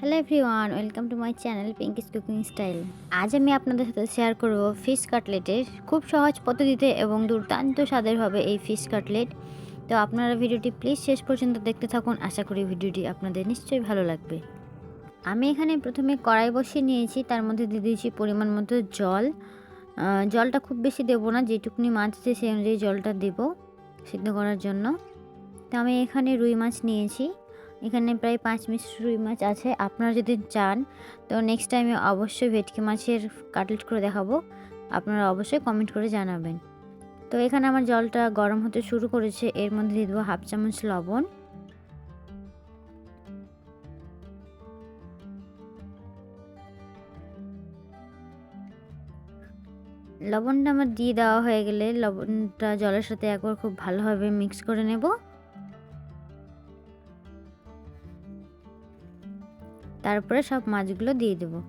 Hello everyone, welcome to my channel Pinki's cooking style. আজ আমি আপনাদের সাথে শেয়ার করব ফিশ কাটলেটের খুব সহজ পদ্ধতিতে এবং দুর্দান্ত স্বাদের হবে এই ফিশ কাটলেট। তো আপনারা ভিডিওটি প্লিজ শেষ পর্যন্ত দেখতে থাকুন। আশা করি ভিডিওটি আপনাদের নিশ্চয়ই ভালো লাগবে। আমি এখানে প্রথমে কড়াই বসিয়ে নিয়েছি, তার মধ্যে দিয়ে দিয়েছি পরিমাণ মতো জল। জলটা খুব বেশি দেবো না, যেটুকুনি মাছ আছে সেই অনুযায়ী জলটা দেবো সিদ্ধ করার জন্য। তো আমি এখানে রুই মাছ নিয়েছি, এখানে প্রায় 5 পিস রুই মাছ আছে। আপনারা যদি চান তো নেক্সট টাইমে অবশ্যই ভেটকি মাছের কাটলেট করে দেখাবো, আপনারা অবশ্যই কমেন্ট করে জানাবেন। তো এখানে আমার জলটা গরম হতে শুরু করেছে, এর মধ্যে দিয়ে দেবো 1/2 চামচ লবণ। লবণটা আমার দিয়ে দেওয়া হয়ে গেলে লবণটা জলের সাথে একবার খুব ভালোভাবে মিক্স করে নেব। তারপরে সব মাছগুলো দিয়ে দেবো।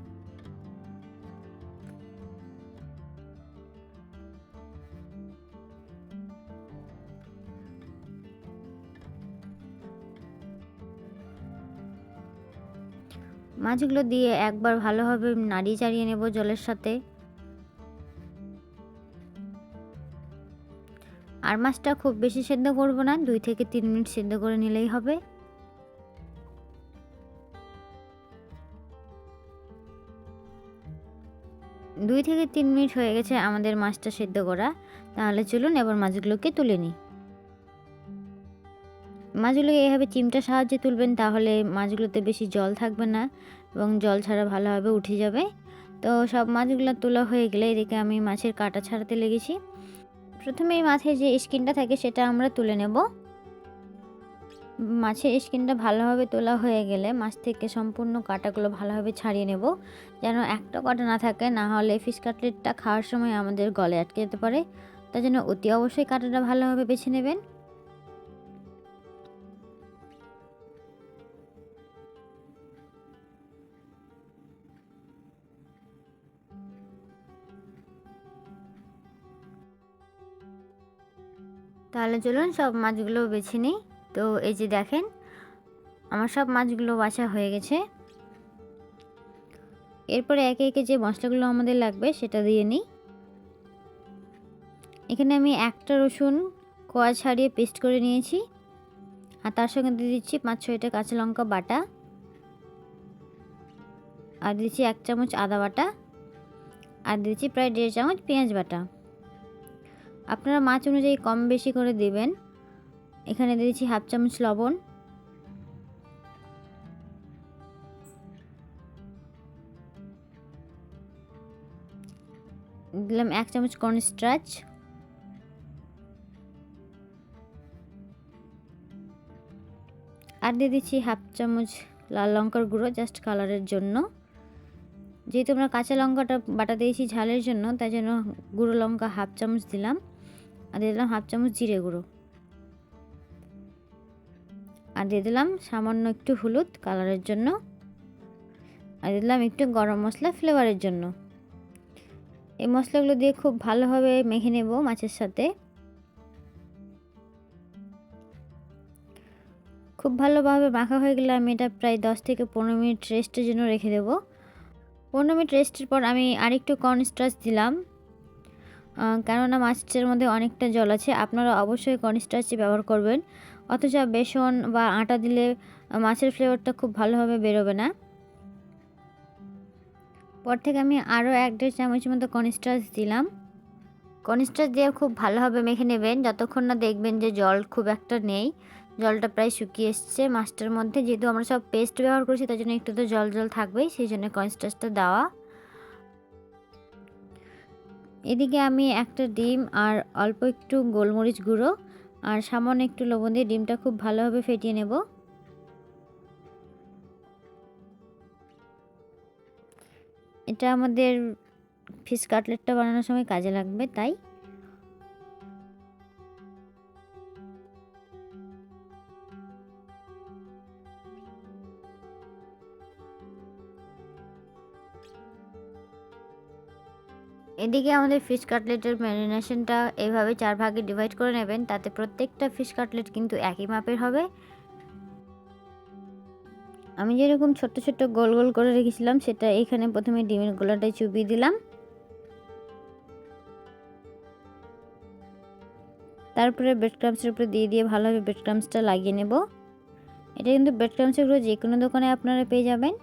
মাছগুলো দিয়ে একবার ভালোভাবে নাড়িয়ে চাড়িয়ে নেব জলের সাথে। আর মাছটা খুব বেশি সেদ্ধ করব না, 2 থেকে 3 মিনিট সেদ্ধ করে নিলেই হবে। দুই থেকে 3 মিনিট হয়ে গেছে আমাদের মাছটা সেদ্ধ করা। তাহলে চলুন এবার মাছগুলোকে তুলে নিই। মাছগুলোকে এভাবে চিমটার সাহায্যে তুলবেন, তাহলে মাছগুলোতে বেশি জল থাকবে না এবং জল ছাড়া ভালোভাবে উঠে যাবে। তো সব মাছগুলো তোলা হয়ে গেলে এদিকে আমি মাছের কাঁটা ছাড়াতে লেগেছি। প্রথমে এই মাছের যে স্কিনটা থাকে সেটা আমরা তুলে নেব। মাছের স্কিনটা ভালোভাবে তোলা হয়ে গেলে মাছ থেকে সম্পূর্ণ কাঁটাগুলো ভালোভাবে ছাড়িয়ে নেব, যেন একটা কাঁটা না থাকে, না হলে ফিশ কাটলেটটা খাওয়ার সময় আমাদের গলে আটকে যেতে পারে। তার জন্য অতি অবশ্যই কাঁটাটা ভালোভাবে বেছে নেবেন। তাহলে চলুন সব মাছগুলো বেছে নিই। তো এই যে দেখেন আমার সব মাছগুলো বাছা হয়ে গেছে। এরপরে একে একে যে মশলাগুলো আমাদের লাগবে সেটা দিয়ে নিই। এখানে আমি একটা রসুন কোয়া ছাড়িয়ে পেস্ট করে নিয়েছি, আর তার সঙ্গে দিয়ে দিচ্ছি 5-6টা কাঁচা লঙ্কা বাটা, আর দিচ্ছি 1 চামচ আদা বাটা, আর দিচ্ছি প্রায় 1.5 চামচ পেঁয়াজ বাটা। আপনারা মাছ অনুযায়ী কম বেশি করে দেবেন। এখানে দিয়েছি 1/2 চামচ লবণ, দিলাম 1 চামচ কর্নস্টার্চ, আর দিয়ে দিচ্ছি 1/2 চামচ লাল লঙ্কার গুঁড়ো জাস্ট কালারের জন্য। যেহেতু আমরা কাঁচা লঙ্কাটা বাটা দিয়েছি ঝালের জন্য, তাই জন্য গুঁড়ো লঙ্কা 1/2 চামচ দিলাম, আর দিয়ে দিলাম 1/2 চামচ জিরে গুঁড়ো, আর দিয়ে দিলাম সামান্য একটু হলুদ কালারের জন্য, আর দিলাম একটু গরম মশলা ফ্লেভারের জন্য। এই মশলাগুলো দিয়ে খুব ভালোভাবে মেখে নেব মাছের সাথে। খুব ভালোভাবে মাখা হয়ে গেলে আমি এটা প্রায় 10 থেকে 15 মিনিট রেস্টের জন্য রেখে দেব। 15 মিনিট রেস্টের পর আমি আরেকটু কর্নস্টার্চ দিলাম, কেননা মাছের মধ্যে অনেকটা জল আছে। আপনারা অবশ্যই কর্নস্টার্চ ব্যবহার করবেন, অথচ বেসন বা আটা দিলে মাছের ফ্লেভারটা খুব ভালোভাবে বেরোবে না। পর থেকে আমি আরও 1-1.5 চামচ মতো কর্নস্টার্চ দিলাম। কর্নস্টার্চ দিয়ে খুব ভালোভাবে মেখে নেবেন যতক্ষণ না দেখবেন যে জল খুব একটা নেই, জলটা প্রায় শুকিয়ে এসছে মাছটার মধ্যে। যেহেতু আমরা সব পেস্ট ব্যবহার করছি তার জন্য একটু তো জল জল থাকবেই, সেই জন্য কর্নস্টার্চটা দেওয়া। এদিকে আমি একটা ডিম আর অল্প একটু গোলমরিচ গুঁড়ো আর সামান্য একটু লবণ দিয়ে ডিমটা খুব ভালোভাবে ফেটিয়ে নেব। এটা আমাদের ফিশ কাটলেটটা বানানোর সময় কাজে লাগবে, তাই এদিকে আমাদের ফিশ কাটলেটের ম্যারিনেশনটা এইভাবে 4 ভাগে ডিভাইড করে নেবেন, তাতে প্রত্যেকটা ফিশ কাটলেট কিন্তু একই মাপের হবে। আমি যেরকম ছোট্ট ছোট্ট গোল গোল করে রেখেছিলাম সেটা এখানে প্রথমে ডিমের গোলাটায় চুবিয়ে দিলাম। তারপরে ব্রেড ক্রাম্বসের উপরে দিয়ে ভালোভাবে ব্রেড ক্রাম্বসটা লাগিয়ে নেব। এটা কিন্তু ব্রেড ক্রাম্বসের গুঁড়ো যে কোনো দোকানে আপনারা পেয়ে যাবেন।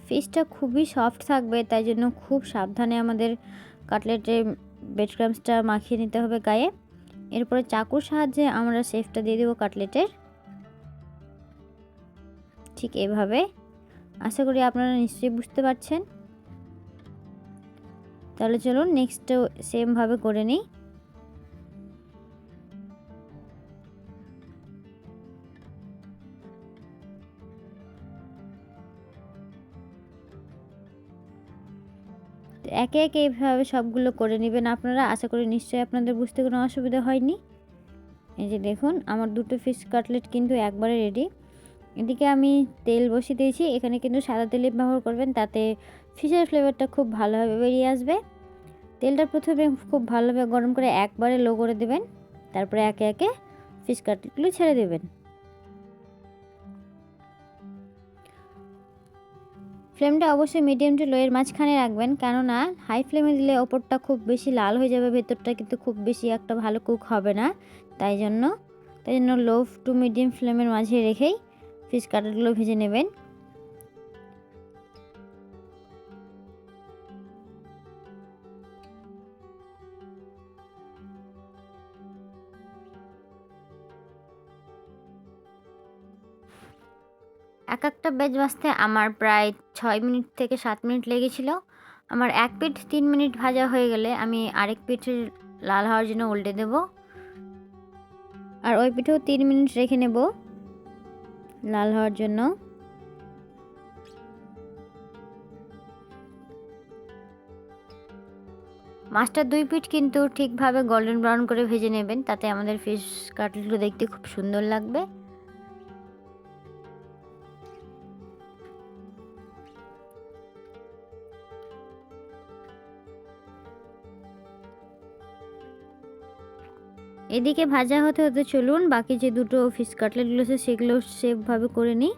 ফিশটা খুবই সফট থাকবে, তাই জন্য খুব সাবধানে আমাদের কাটলেটে ব্রেড ক্রাম্বসটা মাখিয়ে নিতে হবে গায়ে। এরপরে চাকুর সাহায্যে আমরা শেপটা দিয়ে দেবো কাটলেটের, ঠিক এভাবে। আশা করি আপনারা নিশ্চয়ই বুঝতে পারছেন। তাহলে চলুন নেক্সটও সেমভাবে করে নিই। একে একে এইভাবে সবগুলো করে নেবেন আপনারা। আশা করি নিশ্চয়ই আপনাদের বুঝতে কোনো অসুবিধা হয়নি। এই যে দেখুন আমার দুটো ফিশ কাটলেট কিন্তু একবারে রেডি। এদিকে আমি তেল বসিয়ে দিয়েছি, এখানে কিন্তু সাদা তেলই ব্যবহার করবেন, তাতে ফিশের ফ্লেভারটা খুব ভালোভাবে বেরিয়ে আসবে। তেলটা প্রথমে খুব ভালোভাবে গরম করে একবারে লো করে দেবেন, তারপরে একে একে ফিশ কাটলেটগুলো ছেড়ে দেবেন। ফ্লেমটা অবশ্যই মিডিয়াম টু লো এর মাঝখানে রাখবেন, কেননা হাই ফ্লেমে দিলে ওপরটা খুব বেশি লাল হয়ে যাবে, ভেতরটা কিন্তু খুব বেশি একটা ভালো কুক হবে না। তাই জন্য লো টু মিডিয়াম ফ্লেমের মাঝে রেখেই ফিশ কাটলেটগুলো ভেজে নেবেন। এক একটা ব্যাচ ভাজতে আমার প্রায় 6 মিনিট থেকে 7 মিনিট লেগেছিল। আমার এক পিঠ 3 মিনিট ভাজা হয়ে গেলে আমি আরেক পিঠের লাল হওয়ার জন্য উল্টে দেব, আর ওই পিঠেও 3 মিনিট রেখে নেব লাল হওয়ার জন্য। মাছটার দুই পিঠ কিন্তু ঠিকভাবে গোল্ডেন ব্রাউন করে ভেজে নেবেন, তাতে আমাদের ফিশ কাটলেটগুলো দেখতে খুব সুন্দর লাগবে। এদিকে ভাজা হতে হতে চলুন বাকি যে দুটো ফিশ কাটলেটগুলো আছে সেগুলো সেভাবে করে নিই।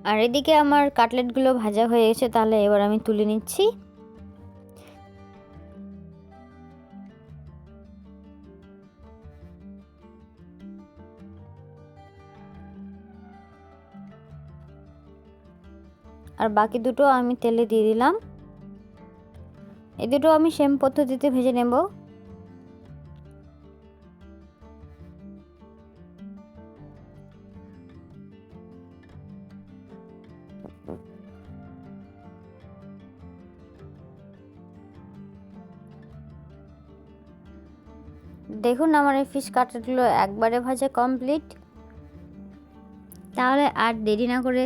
আর এদিকে আমার কাটলেটগুলো ভাজা হয়ে গেছে, তাহলে এবার আমি তুলে নিচ্ছি। আর বাকি দুটো আমি তেলে দিয়ে দিলাম। এই দুটো আমি সেম পদ্ধতিতে ভেজে নেব। দেখুন আমার এই ফিশ কাটলেটগুলো একবারে ভাজা কমপ্লিট। তাহলে আর দেরি না করে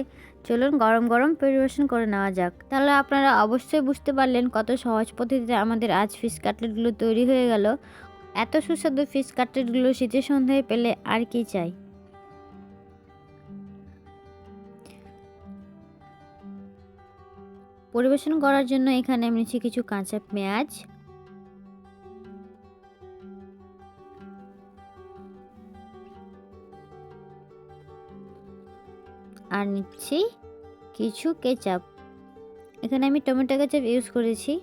চলুন গরম গরম পরিবেশন করে নেওয়া যাক। তাহলে আপনারা অবশ্যই বুঝতে পারলেন কত সহজ পদ্ধতিতে আমাদের আজ ফিশ কাটলেটগুলো তৈরি হয়ে গেল। এত সুস্বাদু ফিশ কাটলেটগুলো শীতের সন্ধ্যায় পেলে আর কি চাই। পরিবেশন করার জন্য এখানে আমি নিচ্ছি কিছু কাঁচা পেঁয়াজ, আর নিচ্ছি কিছু কেচাপ। এখানে আমি টমেটো কেচাপ ইউজ করেছি।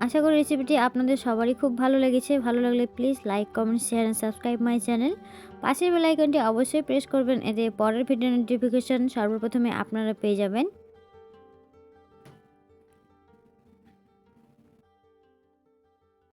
আশা করি রেসিপিটি আপনাদের সবারই খুব ভালো লেগেছে। ভালো লাগলে please like, comment, share and subscribe my channel. পাশের বেল আইকনটি অবশ্যই প্রেস করবেন, এতে পরের ভিডিও নোটিফিকেশন সর্বপ্রথমে আপনারা পেয়ে যাবেন।